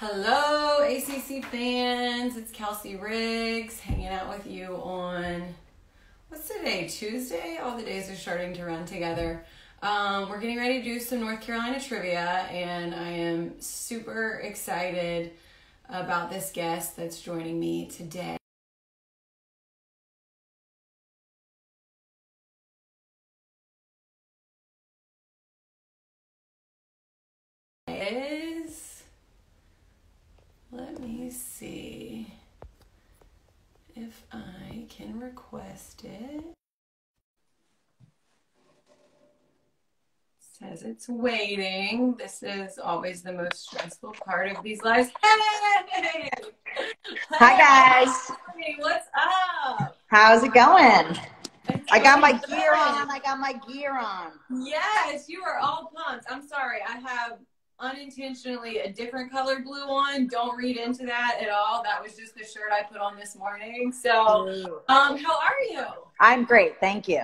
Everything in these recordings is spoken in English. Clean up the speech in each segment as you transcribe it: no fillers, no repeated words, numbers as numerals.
Hello, ACC fans. It's Kelsey Riggs hanging out with you on, what's today, Tuesday? All the days are starting to run together. We're getting ready to do some North Carolina trivia, and I am super excited about this guest that's joining me today. Let me see if I can request it. Says it's waiting. This is always the most stressful part of these lives. Hey! Hi guys. Hey, what's up? How's it going? I got my Good. gear on. Yes, you are all pumped. I'm sorry. I have unintentionally a different colored blue on. Don't read into that at all. That was just the shirt I put on this morning. So, how are you? I'm great, thank you.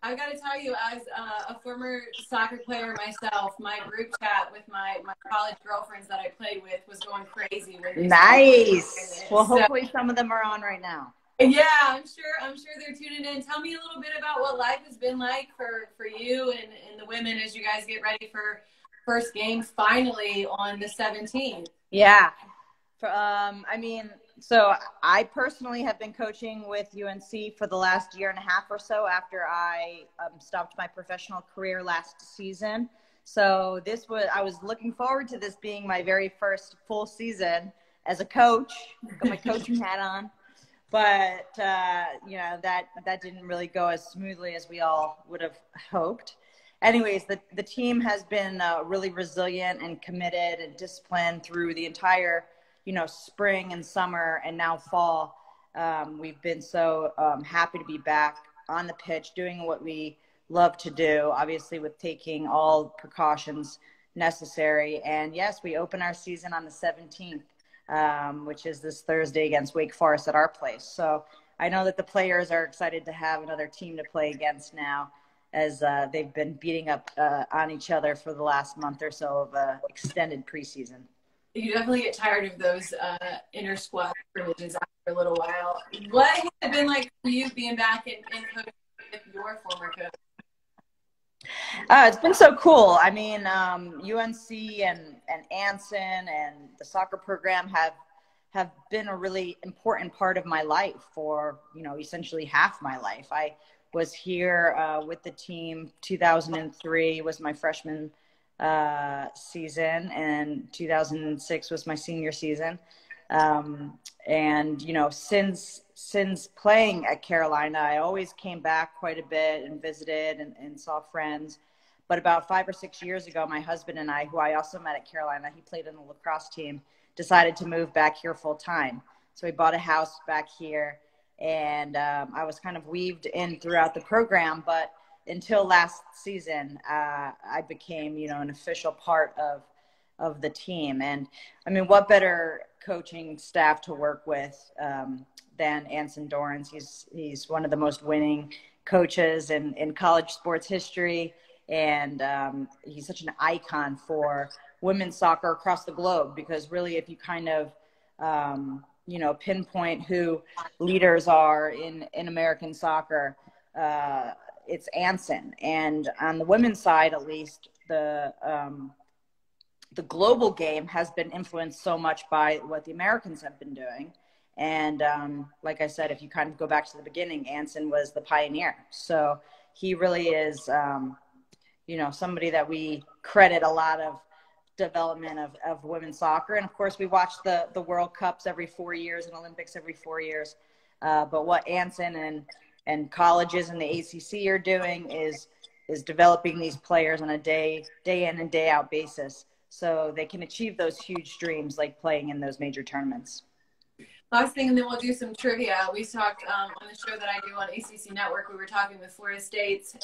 I got to tell you, as a former soccer player myself, my group chat with my college girlfriends that I played with was going crazy. Nice. Well, hopefully some of them are on right now. Yeah, I'm sure they're tuning in. Tell me a little bit about what life has been like for you and the women as you guys get ready for first game finally on the 17th. Yeah. So I personally have been coaching with UNC for the last year and a half or so after I stopped my professional career last season. So I was looking forward to this being my very first full season as a coach. Got my coaching hat on. But, that didn't really go as smoothly as we all would have hoped. Anyways, the team has been really resilient and committed and disciplined through the entire, spring and summer and now fall. We've been so happy to be back on the pitch doing what we love to do, obviously with taking all precautions necessary. And yes, we open our season on the 17th. Which is this Thursday against Wake Forest at our place. So I know that the players are excited to have another team to play against now, as they've been beating up on each other for the last month or so of extended preseason. You definitely get tired of those inter-squad scrimmages after a little while. What has it been like for you being back in coaching with your former coach? It's been so cool. I mean, UNC and Anson and the soccer program have been a really important part of my life for, essentially half my life. I was here with the team. 2003 was my freshman season, and 2006 was my senior season. And, since playing at Carolina, I always came back quite a bit and visited and saw friends. But about 5 or 6 years ago, my husband and I, who I also met at Carolina, he played on the lacrosse team, decided to move back here full time. So we bought a house back here, and I was kind of weaved in throughout the program. But until last season, I became, an official part of the team. And I mean, what better coaching staff to work with than Anson Dorrance? He's one of the most winning coaches in college sports history. And he's such an icon for women's soccer across the globe, because really, if you kind of, pinpoint who leaders are in American soccer, it's Anson. And on the women's side, at least, the global game has been influenced so much by what the Americans have been doing. And like I said, if you kind of go back to the beginning, Anson was the pioneer. So he really is, somebody that we credit a lot of development of women's soccer. And of course, we watch the World Cups every 4 years and Olympics every 4 years. But what Anson and colleges in the ACC are doing is developing these players on a day in and day out basis, so they can achieve those huge dreams like playing in those major tournaments. Last thing, and then we'll do some trivia. We talked on the show that I do on ACC Network. We were talking with Florida State's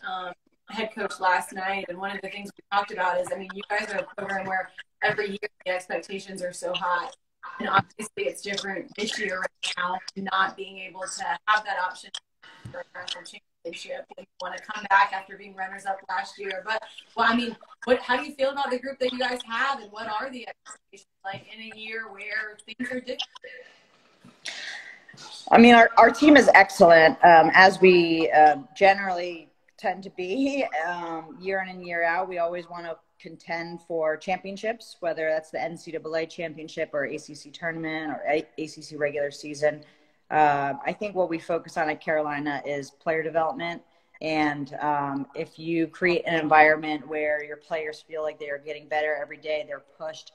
head coach last night, and one of the things we talked about is, you guys are a program where every year the expectations are so high, and obviously it's different this year right now, not being able to have that option for a national championship and want to come back after being runners-up last year. But, well, I mean, how do you feel about the group that you guys have, and what are the expectations like in a year where things are different? I mean, our team is excellent, as we generally tend to be year in and year out. We always want to contend for championships, whether that's the NCAA championship or ACC tournament or ACC regular season. I think what we focus on at Carolina is player development. And if you create an environment where your players feel like they are getting better every day, they're pushed,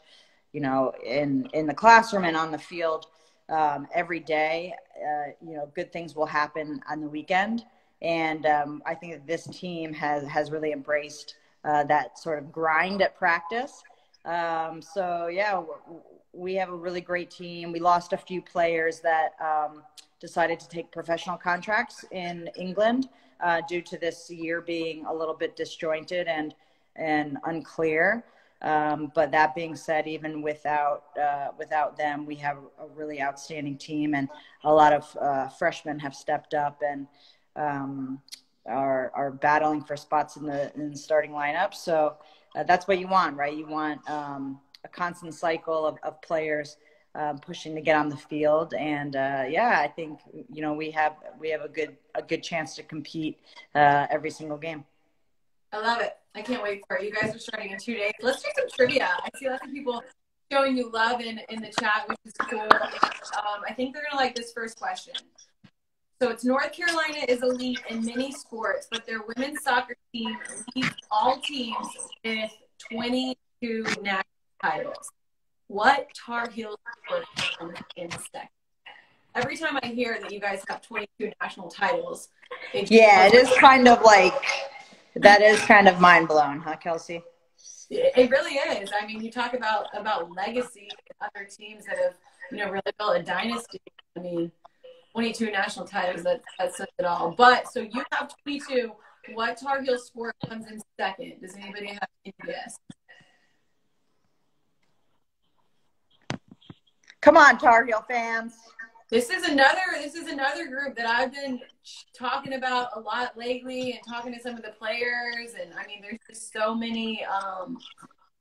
you know, in the classroom and on the field every day, you know, good things will happen on the weekend. And I think that this team has really embraced that sort of grind at practice. So, yeah, we have a really great team. We lost a few players that decided to take professional contracts in England due to this year being a little bit disjointed and unclear. But that being said, even without them, we have a really outstanding team, and a lot of freshmen have stepped up and are battling for spots in the starting lineup. So that's what you want, right? You want a constant cycle of players pushing to get on the field, and yeah, I think, you know, we have a good chance to compete every single game. I love it. I can't wait for it. You guys are starting in 2 days. Let's do some trivia. I see lots of people showing you love in the chat, which is cool. And, I think they're going to like this first question. So it's North Carolina is elite in many sports, but their women's soccer team leads all teams with 22 national titles. What Tar Heels sport comes in second? Every time I hear that you guys have 22 national titles, it is kind of like, that is kind of mind blown, huh, Kelsey? It really is. I mean, you talk about legacy, other teams that have, you know, really built a dynasty. I mean, 22 national titles, that says it all. But so you have 22. What Tar Heel sport comes in second? Does anybody have any guess? Come on, Tar Heel fans. This is another group that I've been talking about a lot lately, and talking to some of the players. And I mean, there's just so many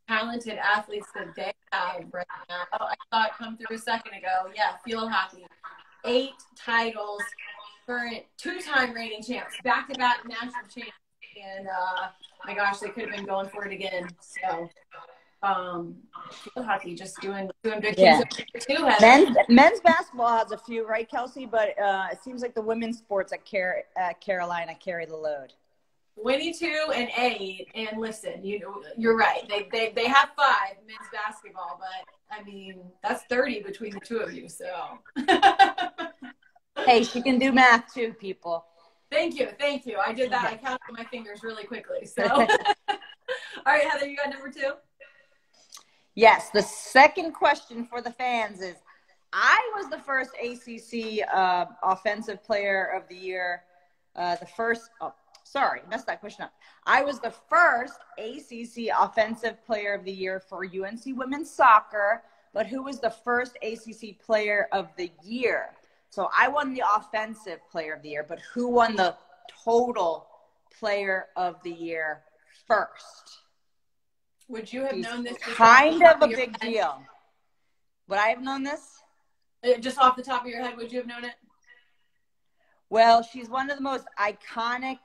talented athletes that they have right now. Oh, I saw it come through a second ago. Yeah, field hockey, 8 titles, current 2-time reigning champs, back-to-back national champs, and my gosh, they could have been going for it again. So. Field hockey just doing big things too. Men's basketball has a few, right, Kelsey? But it seems like the women's sports at Carolina carry the load. 22 and 8, and listen, you're right. They have 5 men's basketball, but I mean that's 30 between the two of you. So hey, she can do math too, people. Thank you. I did that. I counted my fingers really quickly. So all right, Heather, you got number 2. Yes, the second question for the fans is, I was the first ACC offensive player of the year. Messed that question up. I was the first ACC offensive player of the year for UNC women's soccer, but who was the first ACC player of the year? So I won the offensive player of the year, but who won the total player of the year first? Would you have known this? Kind of a big deal. Would I have known this? Just off the top of your head, would you have known it? Well, she's one of the most iconic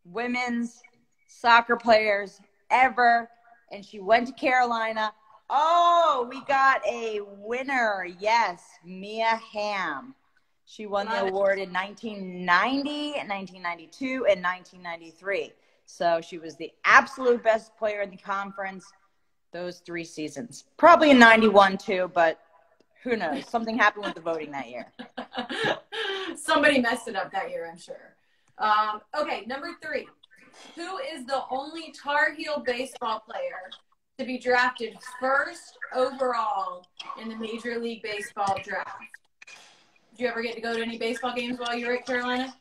women's soccer players ever, and she went to Carolina. Oh, we got a winner. Yes, Mia Hamm. She won the award in 1990, 1992, and 1993. So she was the absolute best player in the conference those 3 seasons. Probably in 91 too, but who knows? Something happened with the voting that year. Somebody messed it up that year, I'm sure. Okay, number 3. Who is the only Tar Heel baseball player to be drafted first overall in the Major League Baseball draft? Did you ever get to go to any baseball games while you were at Carolina?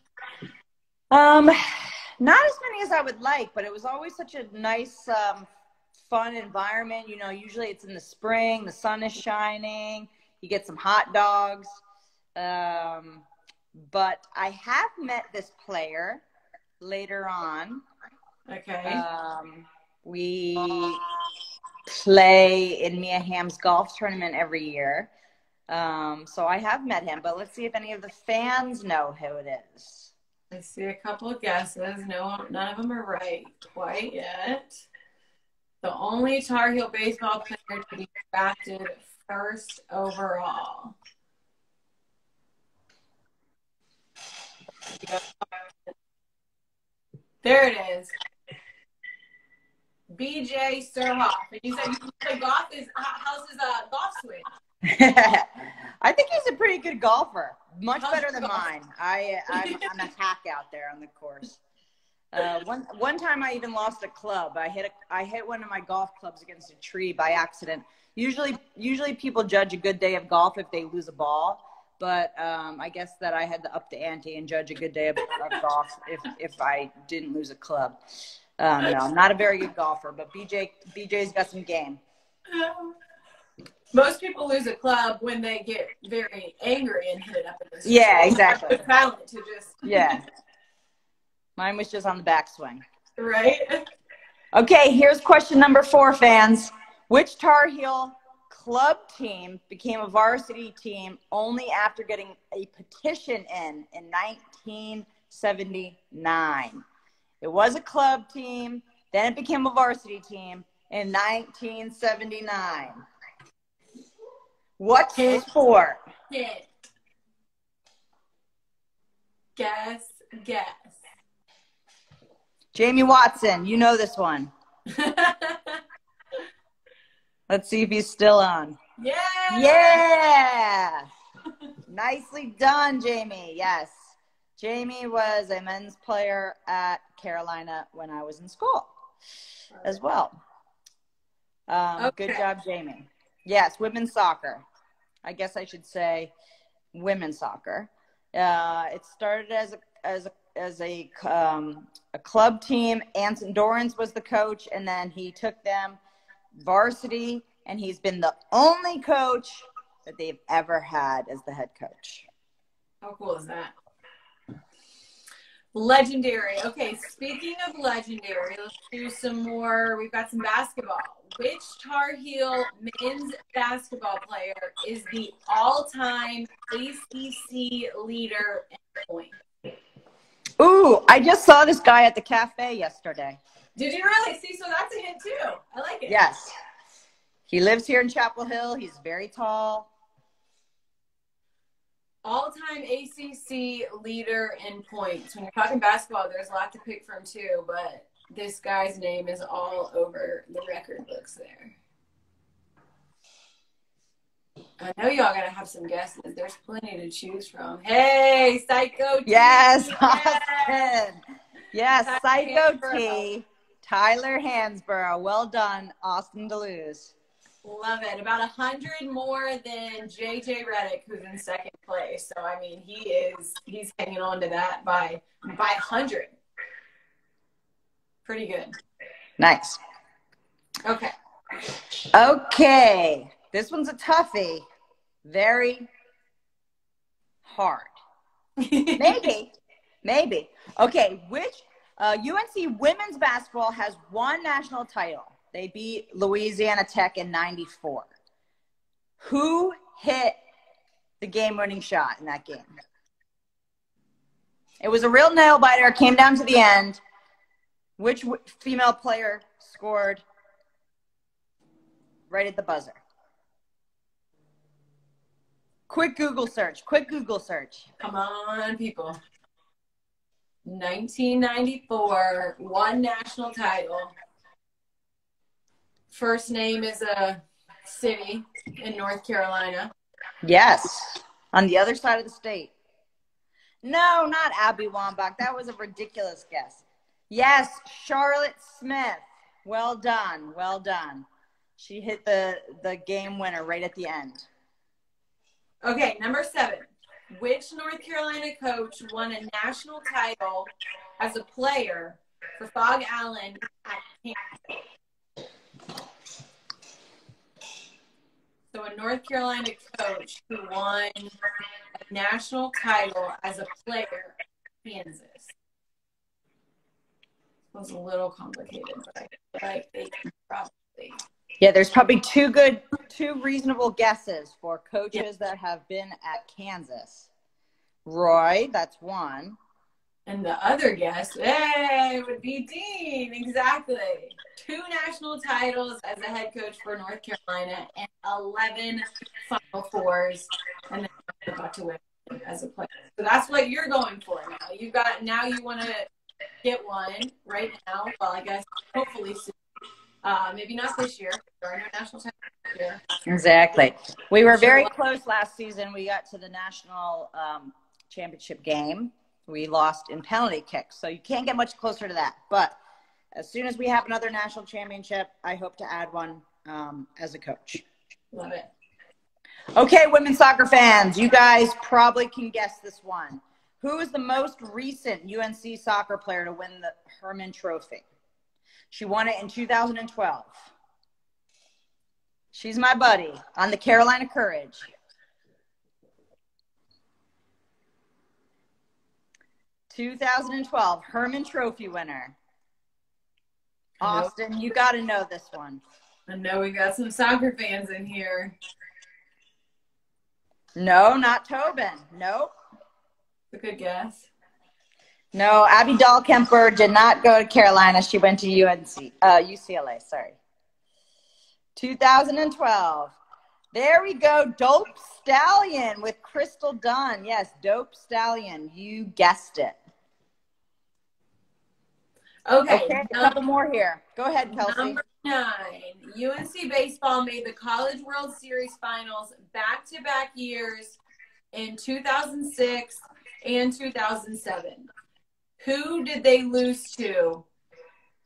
Not as many as I would like, but it was always such a nice, fun environment. You know, usually it's in the spring, the sun is shining, you get some hot dogs. but I have met this player later on. Okay. We play in Mia Hamm's golf tournament every year. So I have met him, but let's see if any of the fans know who it is. I see a couple of guesses. No, none of them are right quite yet. The only Tar Heel baseball player to be drafted first overall. There it is. BJ Surhoff. And you said you play golf. How's his golf swing? I think he's a pretty good golfer. Much better than mine. I'm a hack out there on the course. One time I even lost a club. I hit one of my golf clubs against a tree by accident. Usually people judge a good day of golf if they lose a ball, but I guess that I had to up the ante and judge a good day of golf if I didn't lose a club. No, I'm not a very good golfer, but BJ's got some game. Most people lose a club when they get very angry and hit it up in the street. Yeah, exactly. The talent to just Mine was just on the backswing. Right. Okay, here's question number 4, fans. Which Tar Heel club team became a varsity team only after getting a petition in 1979? It was a club team, then it became a varsity team in 1979. What sport? Hit. Guess. Jamie Watson, you know this one. Let's see if he's still on. Yeah! Nicely done, Jamie. Yes. Jamie was a men's player at Carolina when I was in school as well. Okay. Good job, Jamie. Yes, women's soccer. I guess I should say women's soccer. It started as a club team. Anson Dorrance was the coach, and then he took them varsity, and he's been the only coach that they've ever had as the head coach. How cool is that? Legendary. Okay, speaking of legendary, let's do some more. We've got some basketball. Which Tar Heel men's basketball player is the all-time ACC leader in points? Ooh, I just saw this guy at the cafe yesterday. Did you really? See, so that's a hint too. I like it. Yes. He lives here in Chapel Hill. He's very tall. All-time ACC leader in points. When you're talking basketball, there's a lot to pick from too, but this guy's name is all over the record books there. I know y'all gotta have some guesses. There's plenty to choose from. Hey, Psycho T. Yes, Austin. Yes, Psycho T. Tyler Hansborough. Well done, Austin Deleuze. Love it. About 100 more than JJ Redick, who's in second place. So I mean, he's hanging on to that by 100. Pretty good. Nice. Okay. This one's a toughie. Very hard. Maybe. Okay. Which UNC women's basketball has one national title? They beat Louisiana Tech in '94. Who hit the game-winning shot in that game? It was a real nail-biter. It came down to the end. Which female player scored right at the buzzer? Quick Google search. Come on, people. 1994, one national title. First name is a city in North Carolina. Yes, on the other side of the state. No, not Abby Wambach. That was a ridiculous guess. Yes, Charlotte Smith. Well done. She hit the game winner right at the end. Okay, number 7. Which North Carolina coach won a national title as a player for Fog Allen at Kansas? So a North Carolina coach who won a national title as a player in Kansas? It was a little complicated, but I feel like they can probably. Yeah, there's probably two reasonable guesses for coaches that have been at Kansas. Roy, that's one. And the other guess, would be Dean. Exactly. 2 national titles as a head coach for North Carolina and 11 Final Fours, and then got to win as a player. So that's what you're going for now. Now you want to get one right now. Well, I guess hopefully soon. Maybe not this year. There are no national titles this year. Exactly. We were very close last season. We got to the national championship game. We lost in penalty kicks, so you can't get much closer to that. But as soon as we have another national championship, I hope to add one as a coach. Love it. Okay, women's soccer fans, you guys probably can guess this one. Who is the most recent UNC soccer player to win the Hermann Trophy? She won it in 2012. She's my buddy on the Carolina Courage. 2012 Hermann Trophy winner. Austin, you got to know this one. I know we got some soccer fans in here. No, not Tobin. Nope. A good guess. No, Abby Dahlkemper did not go to Carolina. She went to UCLA, sorry. 2012. There we go. Dope Stallion with Crystal Dunn. Yes, Dope Stallion. You guessed it. Okay, a couple more here. Go ahead, Kelsey. Number 9. UNC baseball made the College World Series finals back-to-back years in 2006 and 2007. Who did they lose to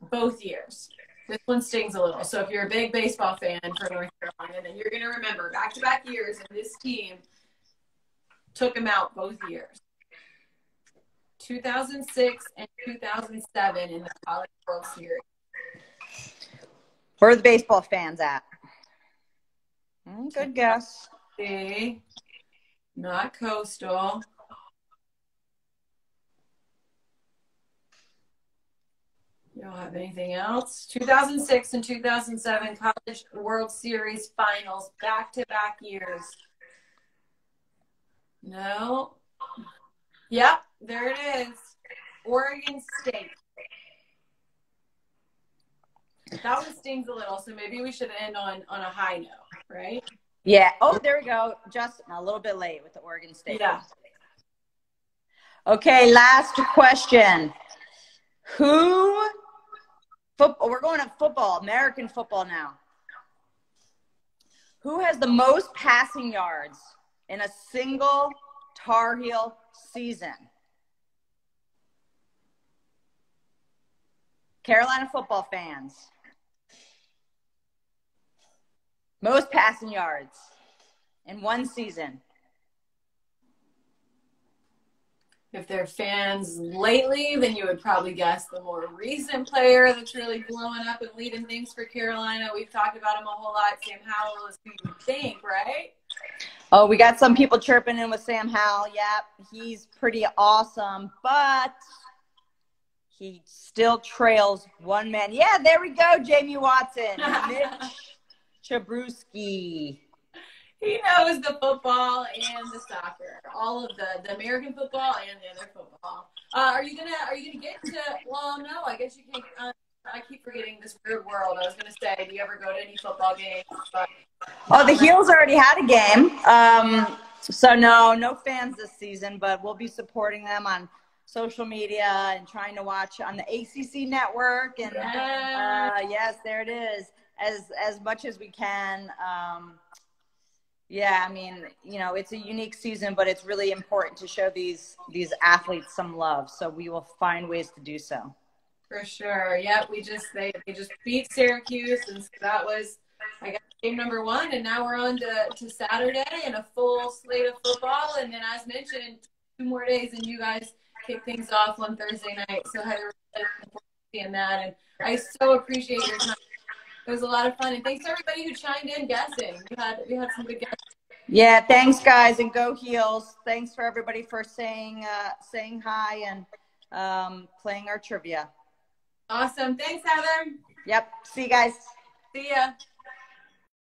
both years? This one stings a little. So if you're a big baseball fan for North Carolina, then you're going to remember back-to-back years, and this team took them out both years. 2006 and 2007 in the College World Series. Where are the baseball fans at? Good guess. See, not Coastal. You don't have anything else? 2006 and 2007 College World Series finals, back-to-back years. No. Yep, there it is. Oregon State. That one stings a little, so maybe we should end on a high note, right? Yeah. Oh, there we go. Just a little bit late with the Oregon State. Yeah. Okay, last question. We're going to football, American football now. Who has the most passing yards in a single Tar Heel season? Carolina football fans. Most passing yards in one season. If they're fans lately, then you would probably guess the more recent player that's really blowing up and leading things for Carolina. We've talked about him a whole lot. Sam Howell is who you would think, right? Oh, we got some people chirping in with Sam Howell. Yep, he's pretty awesome, but he still trails one man. Yeah, there we go, Jamie Watson. Mitch Chabruski. He knows the football and the soccer, all of the American football and the other football. Are you gonna get to? Well, no, I guess you can. I keep forgetting this weird world. I was gonna say, do you ever go to any football games? But the Heels already had a game, so no fans this season, but we'll be supporting them on social media and trying to watch on the ACC network. And yes, there it is, as much as we can. Yeah, I mean, it's a unique season, but it's really important to show these athletes some love. So we will find ways to do so. For sure. Yep. They just beat Syracuse, and so that was, I guess, game number 1, and now we're on to Saturday and a full slate of football, and then as mentioned, 2 more days, and you guys kick things off on Thursday night. So Heather, seeing that, and I so appreciate your time. It was a lot of fun, and thanks to everybody who chimed in guessing. We had some good guesses. Yeah, thanks guys, and go Heels. Thanks for everybody for saying hi and playing our trivia. Awesome. Thanks, Heather. Yep. See you guys. See ya.